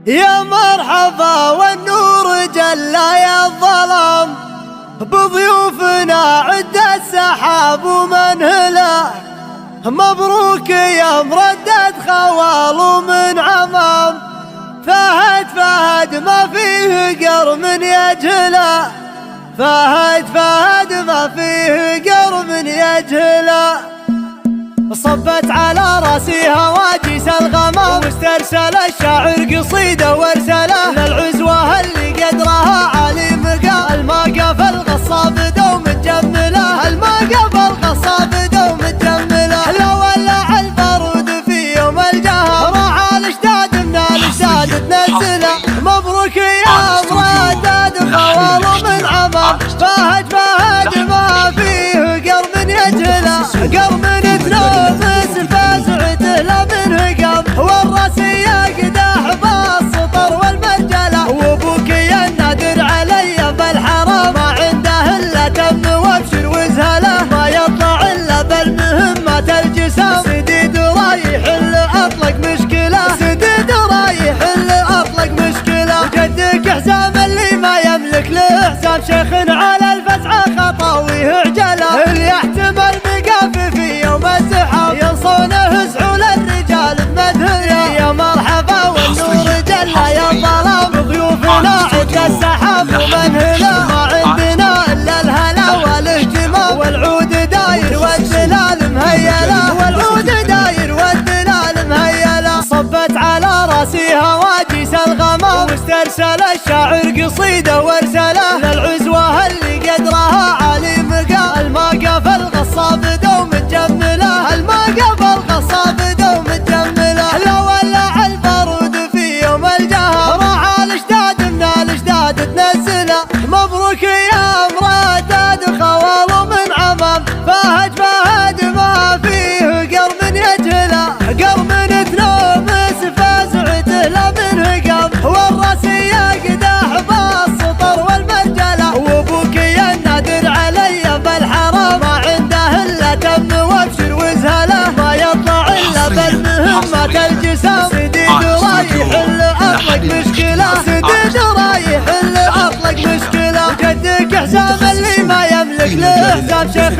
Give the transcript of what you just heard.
يا مرحبا والنور جلى يا الظلام بضيوفنا عد السحاب ومنهلا. مبروك يا مردد خوال من عمام، فهد ما فيه قر من يجهلا، فهد ما فيه قر من يجهلا. صبت على راسي هواجس الغمام، واسترسل الشاعر قصيده وارسله للعزوة اللي قدرها عالي مقام. الماقف الغصاب دوم تجمله، الماقف الغصاب دوم تجمله. لو ولع البارود في يوم الجهر راح الاشداد من الاشداد تنزله. مبروك يا مردد خوال من عمام، فهد ما فيه قر من يجهله. قر من تنافس فزعته لا من هقام، والراس يقدح بالسطر والمرجله. وابوك يا النادر علي بالحرام، ما عنده الا تم وابشر وزهله. ما يطلع الا بالمهمات الجسام، سديد رايح اللي اطلق مشكله، سديد رايح اللي اطلق مشكله. وجدك حسام اللي ما يملك له حساب، شيخ على الفزعه خطاويه عجله. اللي يحتمل مقاف في يوم الزحام، ينصونه زعول الرجال بمدهله. يا مرحبا والنور جلى يا الظلام بضيوفنا عد السحاب ومنهله. ما عندنا الا الهلا والاهتمام، والعود داير والدلال مهيله، والعود داير والدلال مهيله. صبت على راسي هواجس الغمام، واسترسل الشاعر قصيده وارسله للعزوة اللي قدرها عالي مقام. الماقف الغصاب دوم تجمله، الماقف الغصاب دوم تجمله. لو ولع البارود في يوم الجهر راح الاشداد من الاشداد تنزله. مبروك يا مردد خوال من عمام، فهد ما فيه قر من يجهله. قر من تنومس فزعته لا من هقام، والراس يقدح بالسطر والمرجله. وابوك يا النادر علي بالحرام، ما عنده الا تم وابشر وزهله. ما يطلع الا بالمهمات الجسام، سديد رايح اللي اطلق مشكله، سديد رايح اللي اطلق مشكله. وجدك حسام اللي ما يملك له حساب، شيخ